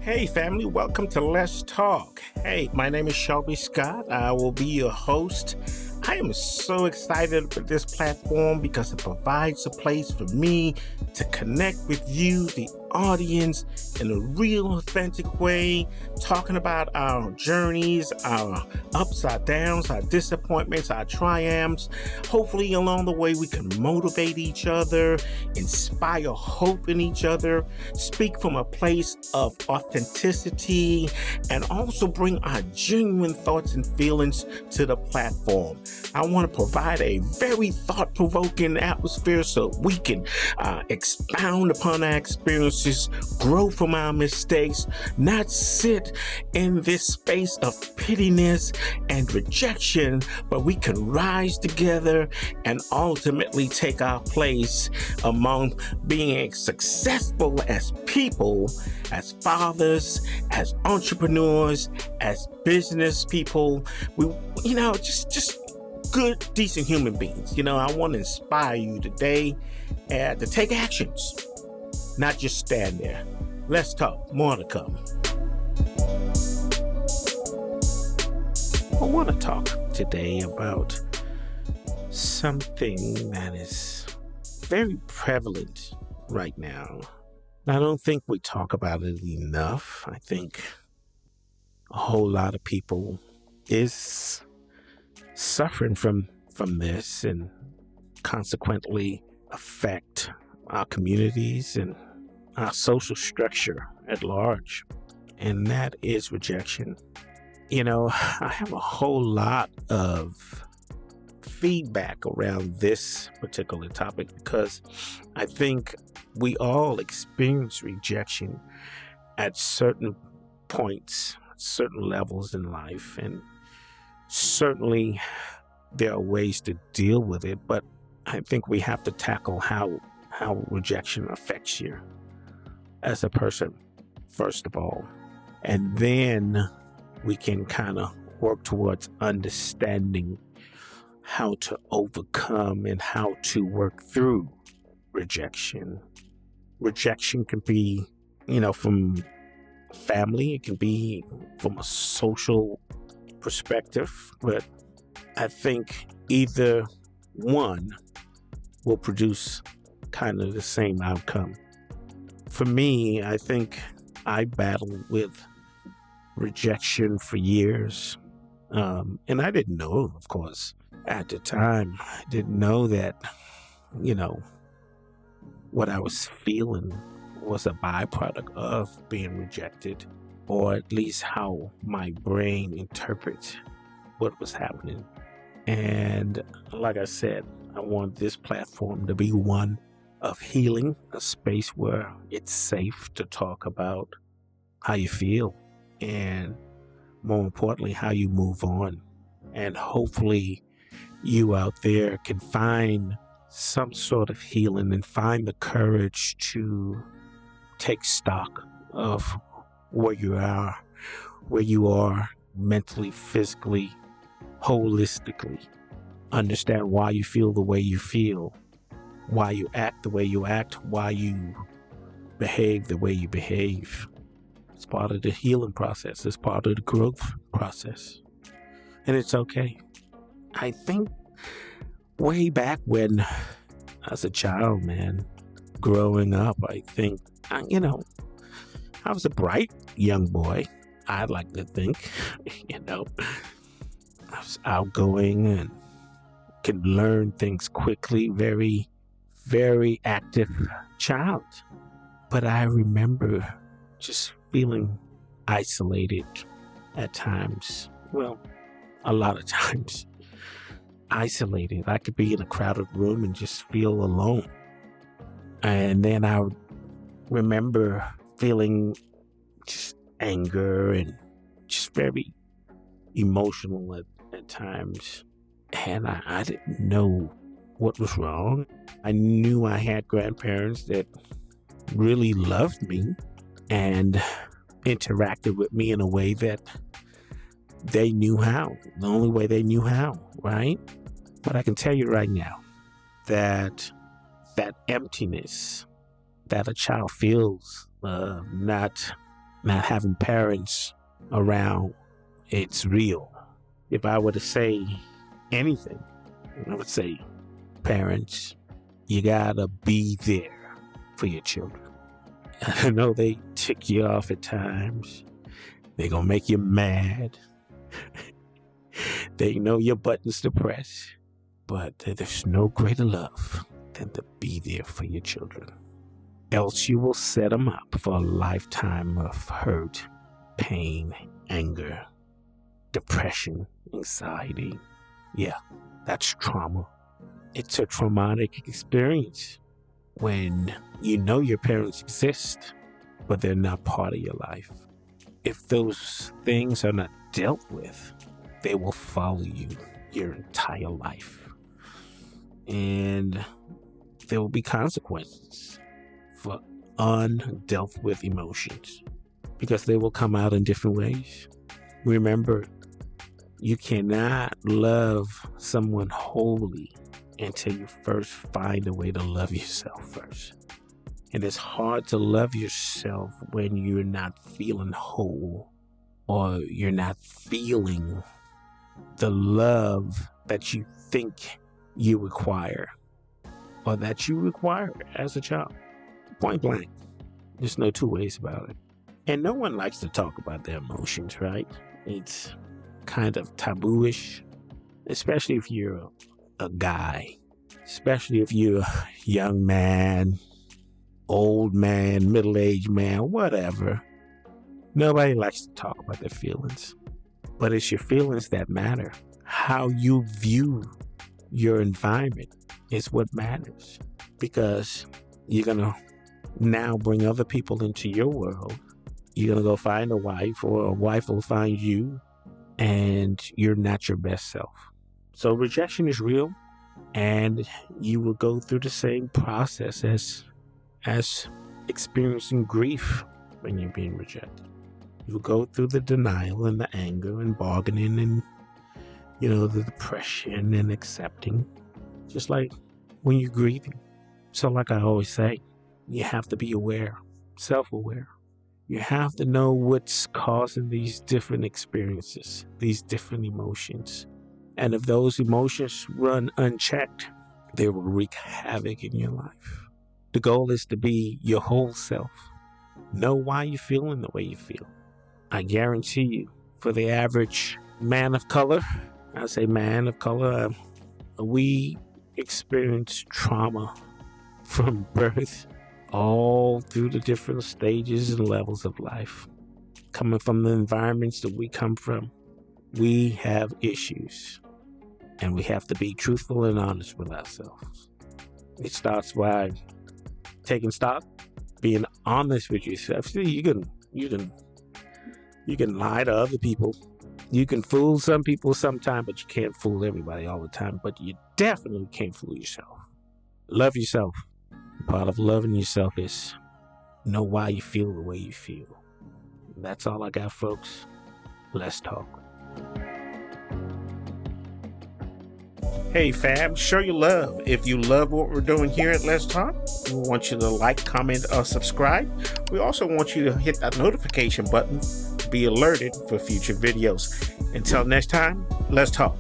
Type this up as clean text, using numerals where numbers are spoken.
Hey family, welcome to Let's Talk. Hey, my name is Shelby Scott. I will be your host. I am so excited for this platform because it provides a place for me to connect with you, the audience, in a real authentic way, talking about our journeys, our ups, our downs, our disappointments, our triumphs. Hopefully along the way we can motivate each other, inspire hope in each other, speak from a place of authenticity, and also bring our genuine thoughts and feelings to the platform. I want to provide a very thought-provoking atmosphere so we can expound upon our experiences, grow from our mistakes, not sit in this space of pittiness and rejection, but we can rise together and ultimately take our place among being successful as people, as fathers, as entrepreneurs, as business people. Just good, decent human beings. I want to inspire you today to take actions, not just stand there. Let's talk. More to come. I want to talk today about something that is very prevalent right now. I don't think we talk about it enough. I think a whole lot of people is suffering from this and consequently affect our communities and our social structure at large. And that is rejection. I have a whole lot of feedback around this particular topic because I think we all experience rejection at certain points, certain levels in life, and certainly there are ways to deal with it, but I think we have to tackle how rejection affects you as a person, first of all. And then we can kind of work towards understanding how to overcome and how to work through rejection. Rejection can be, from family, it can be from a social perspective, but I think either one will produce kind of the same outcome. For me, I think I battled with rejection for years, and I didn't know, of course, at the time. I didn't know that, what I was feeling was a byproduct of being rejected, or at least how my brain interprets what was happening. And like I said, I want this platform to be one of healing, a space where it's safe to talk about how you feel and, more importantly, how you move on. And hopefully you out there can find some sort of healing and find the courage to take stock of where you are mentally, physically, holistically. Understand why you feel the way you feel, why you act the way you act, why you behave the way you behave. It's part of the healing process. It's part of the growth process. And it's okay. I think way back when I was a child, man, growing up, I think, I was a bright young boy. I'd like to think, I was outgoing and can learn things quickly, very, very active child. But I remember just feeling isolated at times. Well, a lot of times isolated. I could be in a crowded room and just feel alone. And then I remember feeling just anger and just very emotional at times. And I didn't know what was wrong. I knew I had grandparents that really loved me and interacted with me in a way that they knew how, the only way they knew how, right? But I can tell you right now that emptiness that a child feels, not not having parents around, it's real. If I were to say anything, I would say, parents, you gotta be there for your children. I know they tick you off at times. They're gonna make you mad. They know your buttons to press. But there's no greater love than to be there for your children. Else you will set them up for a lifetime of hurt, pain, anger, depression, anxiety. Yeah, that's trauma. It's a traumatic experience when you know your parents exist, but they're not part of your life. If those things are not dealt with, they will follow you your entire life. And there will be consequences for undealt with emotions because they will come out in different ways. Remember, you cannot love someone wholly until you first find a way to love yourself first. And it's hard to love yourself when you're not feeling whole or you're not feeling the love that you think you require or that you require as a child. Point blank. There's no two ways about it. And no one likes to talk about their emotions, right? It's kind of taboo-ish, especially if you're a guy, especially if you're a young man, old man, middle-aged man, whatever. Nobody likes to talk about their feelings, but it's your feelings that matter. How you view your environment is what matters, because you're going to now bring other people into your world. You're going to go find a wife, or a wife will find you, and you're not your best self. So rejection is real, and you will go through the same process as experiencing grief when you're being rejected. You will go through the denial and the anger and bargaining and, the depression and accepting, just like when you're grieving. So like I always say, you have to be aware, self-aware. You have to know what's causing these different experiences, these different emotions. And if those emotions run unchecked, they will wreak havoc in your life. The goal is to be your whole self. Know why you're feeling the way you feel. I guarantee you, for the average man of color, I say man of color, we experience trauma from birth all through the different stages and levels of life. Coming from the environments that we come from, we have issues, and we have to be truthful and honest with ourselves. It starts by taking stock, being honest with yourself. See, you can lie to other people. You can fool some people sometime, but you can't fool everybody all the time. But you definitely can't fool yourself. Love yourself. Part of loving yourself is know why you feel the way you feel. That's all I got, folks. Let's talk. Hey fam, show your love. If you love what we're doing here at Let's Talk, we want you to like, comment, or subscribe. We also want you to hit that notification button to be alerted for future videos. Until next time, let's talk.